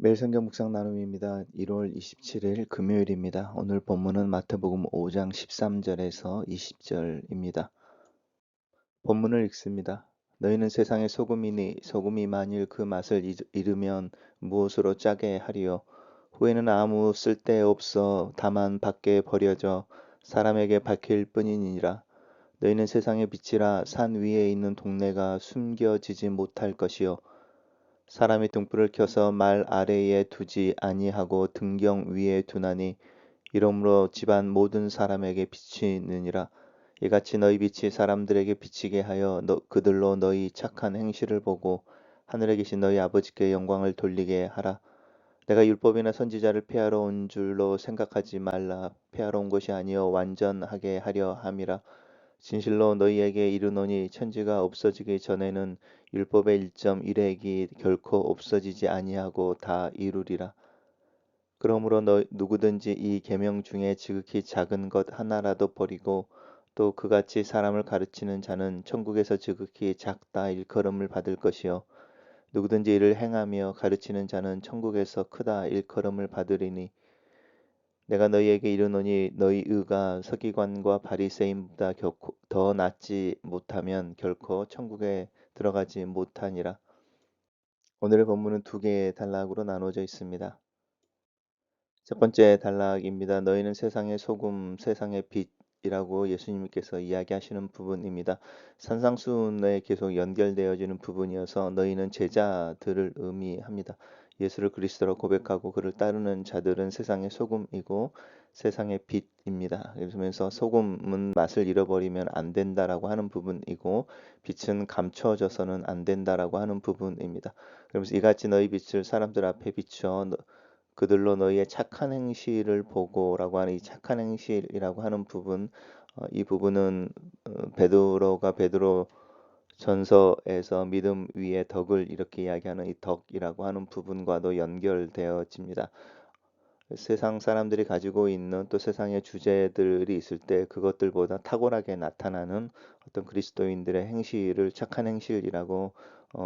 매일 성경 묵상 나눔입니다. 1월 27일 금요일입니다. 오늘 본문은 마태복음 5장 13절에서 20절입니다. 본문을 읽습니다. 너희는 세상의 소금이니 소금이 만일 그 맛을 잃으면 무엇으로 짜게 하리요? 후에는 아무 쓸데없어 다만 밖에 버려져 사람에게 밝힐 뿐이니라. 너희는 세상의 빛이라. 산 위에 있는 동네가 숨겨지지 못할 것이요 사람이 등불을 켜서 말 아래에 두지 아니하고 등경 위에 두나니 이러므로 집안 모든 사람에게 비치느니라. 이같이 너희 빛이 사람들에게 비치게 하여 그들로 너희 착한 행실을 보고 하늘에 계신 너희 아버지께 영광을 돌리게 하라. 내가 율법이나 선지자를 폐하러 온 줄로 생각하지 말라. 폐하러 온 것이 아니요 완전하게 하려 함이라. 진실로 너희에게 이르노니 천지가 없어지기 전에는 율법의 1.1획이 결코 없어지지 아니하고 다 이루리라. 그러므로 누구든지 이 계명 중에 지극히 작은 것 하나라도 버리고 또 그같이 사람을 가르치는 자는 천국에서 지극히 작다 일컬음을 받을 것이요 누구든지 이를 행하며 가르치는 자는 천국에서 크다 일컬음을 받으리니 내가 너희에게 이르노니 너희 의가 서기관과 바리새인보다 결코 더 낫지 못하면 결코 천국에 들어가지 못하니라. 오늘의 본문은 두 개의 단락으로 나누어져 있습니다. 첫 번째 단락입니다. 너희는 세상의 소금, 세상의 빛이라고 예수님께서 이야기하시는 부분입니다. 산상수훈에 계속 연결되어지는 부분이어서 너희는 제자들을 의미합니다. 예수를 그리스도로 고백하고 그를 따르는 자들은 세상의 소금이고 세상의 빛입니다. 그러면서 소금은 맛을 잃어버리면 안 된다라고 하는 부분이고 빛은 감춰져서는 안 된다라고 하는 부분입니다. 그러면서 이같이 너희 빛을 사람들 앞에 비춰 그들로 너희의 착한 행실을 보고라고 하는 이 착한 행실이라고 하는 부분, 이 부분은 베드로가 베드로 전서에서 믿음 위에 덕을 이렇게 이야기하는 이 덕이라고 하는 부분과도 연결되어집니다. 세상 사람들이 가지고 있는 또 세상의 주제들이 있을 때 그것들보다 탁월하게 나타나는 어떤 그리스도인들의 행실을 착한 행실이라고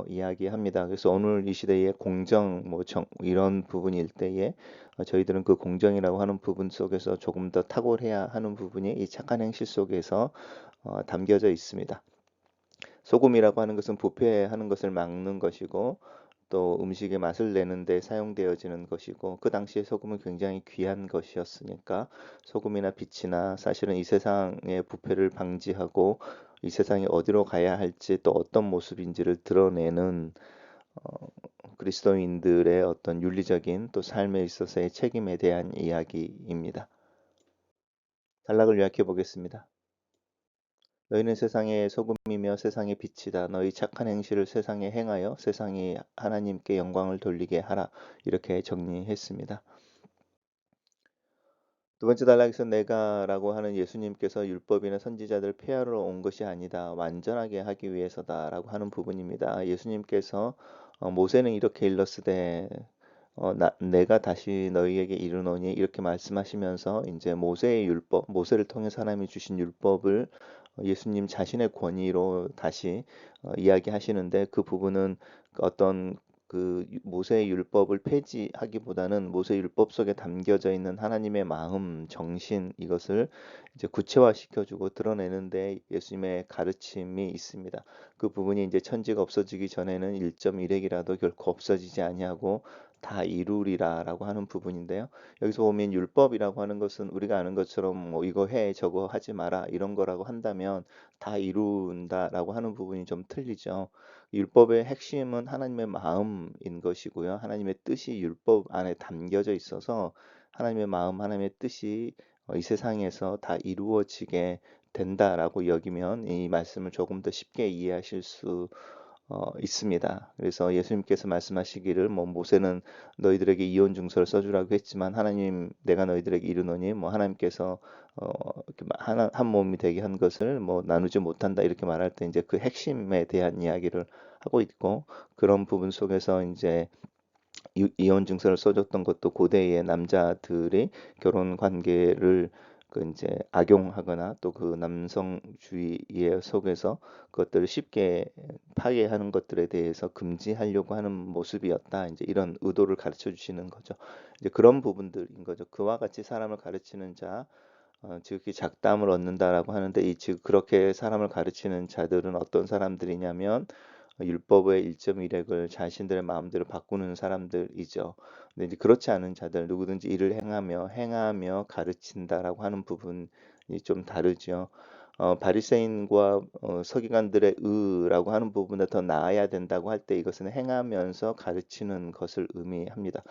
이야기합니다. 그래서 오늘 이 시대의 공정 이런 부분일 때에 저희들은 그 공정이라고 하는 부분 속에서 조금 더 탁월해야 하는 부분이 이 착한 행실 속에서 담겨져 있습니다. 소금이라고 하는 것은 부패하는 것을 막는 것이고 또 음식의 맛을 내는 데 사용되어지는 것이고 그 당시에 소금은 굉장히 귀한 것이었으니까 소금이나 빛이나 사실은 이 세상의 부패를 방지하고 이 세상이 어디로 가야 할지 또 어떤 모습인지를 드러내는 어, 그리스도인들의 어떤 윤리적인 또 삶에 있어서의 책임에 대한 이야기입니다. 단락을 요약해 보겠습니다. 너희는 세상의 소금이며 세상의 빛이다. 너희 착한 행실을 세상에 행하여 세상이 하나님께 영광을 돌리게 하라. 이렇게 정리했습니다. 두 번째 단락에서 내가라고 하는 예수님께서 율법이나 선지자들 폐하러 온 것이 아니다. 완전하게 하기 위해서다라고 하는 부분입니다. 예수님께서 모세는 이렇게 일렀으되 내가 다시 너희에게 이르노니 이렇게 말씀하시면서 이제 모세의 율법, 모세를 통해서 하나님이 주신 율법을 예수님 자신의 권위로 다시 이야기하시는데 그 부분은 어떤 그 모세의 율법을 폐지하기보다는 모세 율법 속에 담겨져 있는 하나님의 마음, 정신 이것을 이제 구체화시켜주고 드러내는데 예수님의 가르침이 있습니다. 그 부분이 이제 천지가 없어지기 전에는 1.1핵이라도 결코 없어지지 아니하고 다 이루리라라고 하는 부분인데요. 여기서 보면 율법이라고 하는 것은 우리가 아는 것처럼 뭐 이거 해 저거 하지 마라 이런 거라고 한다면 다 이룬다라고 하는 부분이 좀 틀리죠. 율법의 핵심은 하나님의 마음인 것이고요. 하나님의 뜻이 율법 안에 담겨져 있어서 하나님의 마음, 하나님의 뜻이 이 세상에서 다 이루어지게 된다라고 여기면 이 말씀을 조금 더 쉽게 이해하실 수 있습니다. 그래서 예수님께서 말씀하시기를 뭐 모세는 너희들에게 이혼 증서를 써주라고 했지만 하나님 내가 너희들에게 이르노니 뭐 하나님께서 이렇게 하나 한 몸이 되게 한 것을 뭐 나누지 못한다 이렇게 말할 때 이제 그 핵심에 대한 이야기를 하고 있고 그런 부분 속에서 이제 이혼 증서를 써줬던 것도 고대의 남자들이 결혼 관계를 그 이제 악용하거나 또 그 남성주의에 속에서 그것들을 쉽게 파괴하는 것들에 대해서 금지하려고 하는 모습이었다. 이제 이런 의도를 가르쳐 주시는 거죠. 이제 그런 부분들인 거죠. 그와 같이 사람을 가르치는 자, 즉이 작담을 얻는다라고 하는데 즉 그렇게 사람을 가르치는 자들은 어떤 사람들이냐면 율법의 1.1핵을 자신들의 마음대로 바꾸는 사람들이죠. 근데 이제 그렇지 않은 자들 누구든지 일을 행하며 가르친다라고 하는 부분이 좀 다르죠. 바리새인과 서기관들의 의라고 하는 부분에 더 나아야 된다고 할 때 이것은 행하면서 가르치는 것을 의미합니다.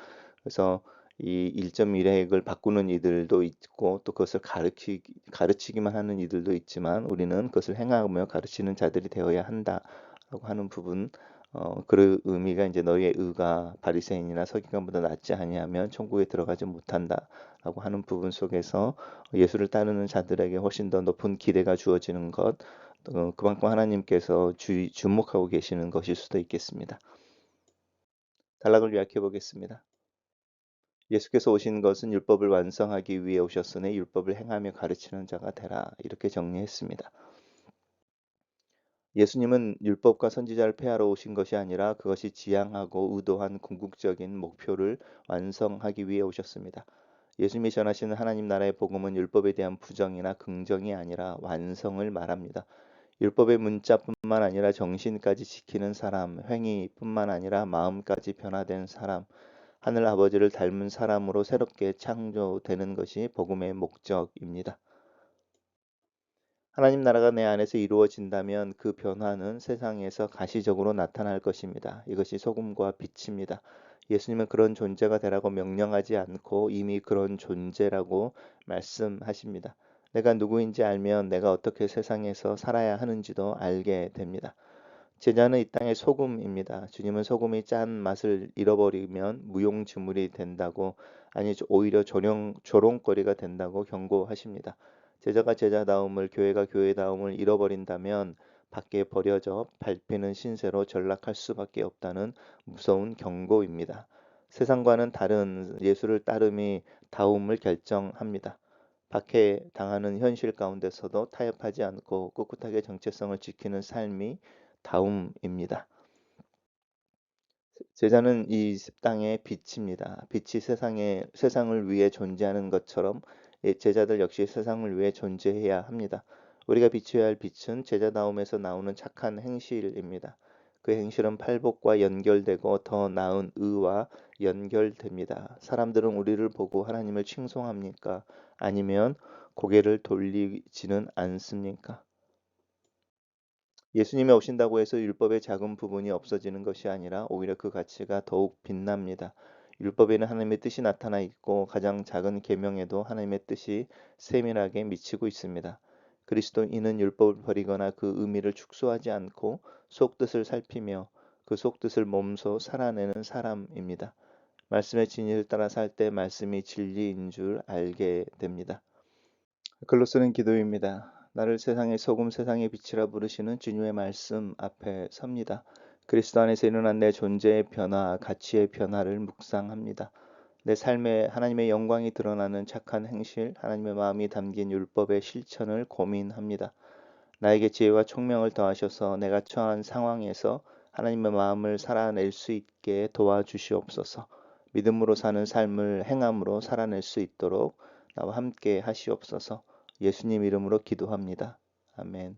그래서 이 1.1핵을 바꾸는 이들도 있고 또 그것을 가르치기만 하는 이들도 있지만 우리는 그것을 행하며 가르치는 자들이 되어야 한다라고 하는 부분, 그 의미가 이제 너희의 의가 바리새인이나 서기관보다 낫지 아니하면 천국에 들어가지 못한다라고 하는 부분 속에서 예수를 따르는 자들에게 훨씬 더 높은 기대가 주어지는 것, 그만큼 하나님께서 주목하고 계시는 것일 수도 있겠습니다. 단락을 요약해 보겠습니다. 예수께서 오신 것은 율법을 완성하기 위해 오셨으니 율법을 행하며 가르치는 자가 되라. 이렇게 정리했습니다. 예수님은 율법과 선지자를 폐하러 오신 것이 아니라 그것이 지향하고 의도한 궁극적인 목표를 완성하기 위해 오셨습니다. 예수님이 전하시는 하나님 나라의 복음은 율법에 대한 부정이나 긍정이 아니라 완성을 말합니다. 율법의 문자뿐만 아니라 정신까지 지키는 사람, 행위뿐만 아니라 마음까지 변화된 사람, 하늘 아버지를 닮은 사람으로 새롭게 창조되는 것이 복음의 목적입니다. 하나님 나라가 내 안에서 이루어진다면 그 변화는 세상에서 가시적으로 나타날 것입니다. 이것이 소금과 빛입니다. 예수님은 그런 존재가 되라고 명령하지 않고 이미 그런 존재라고 말씀하십니다. 내가 누구인지 알면 내가 어떻게 세상에서 살아야 하는지도 알게 됩니다. 제자는 이 땅의 소금입니다. 주님은 소금이 짠 맛을 잃어버리면 무용지물이 된다고, 아니 오히려 조롱거리가 된다고 경고하십니다. 제자가 제자다움을, 교회가 교회다움을 잃어버린다면 밖에 버려져 밟히는 신세로 전락할 수밖에 없다는 무서운 경고입니다. 세상과는 다른 예수를 따름이 다움을 결정합니다. 박해당하는 현실 가운데서도 타협하지 않고 꿋꿋하게 정체성을 지키는 삶이 다움입니다. 제자는 이 땅의 빛입니다. 빛이 세상을 위해 존재하는 것처럼 제자들 역시 세상을 위해 존재해야 합니다. 우리가 비춰야 할 빛은 제자다움에서 나오는 착한 행실입니다. 그 행실은 팔복과 연결되고 더 나은 의와 연결됩니다. 사람들은 우리를 보고 하나님을 칭송합니까? 아니면 고개를 돌리지는 않습니까? 예수님이 오신다고 해서 율법의 작은 부분이 없어지는 것이 아니라 오히려 그 가치가 더욱 빛납니다. 율법에는 하나님의 뜻이 나타나 있고 가장 작은 계명에도 하나님의 뜻이 세밀하게 미치고 있습니다. 그리스도인은 율법을 버리거나 그 의미를 축소하지 않고 속뜻을 살피며 그 속뜻을 몸소 살아내는 사람입니다. 말씀의 진리를 따라 살 때 말씀이 진리인 줄 알게 됩니다. 글로 쓰는 기도입니다. 나를 세상의 소금 세상의 빛이라 부르시는 주님의 말씀 앞에 섭니다. 그리스도 안에서 일어난 내 존재의 변화, 가치의 변화를 묵상합니다. 내 삶에 하나님의 영광이 드러나는 착한 행실, 하나님의 마음이 담긴 율법의 실천을 고민합니다. 나에게 지혜와 총명을 더하셔서 내가 처한 상황에서 하나님의 마음을 살아낼 수 있게 도와주시옵소서. 믿음으로 사는 삶을 행함으로 살아낼 수 있도록 나와 함께 하시옵소서. 예수님 이름으로 기도합니다. 아멘.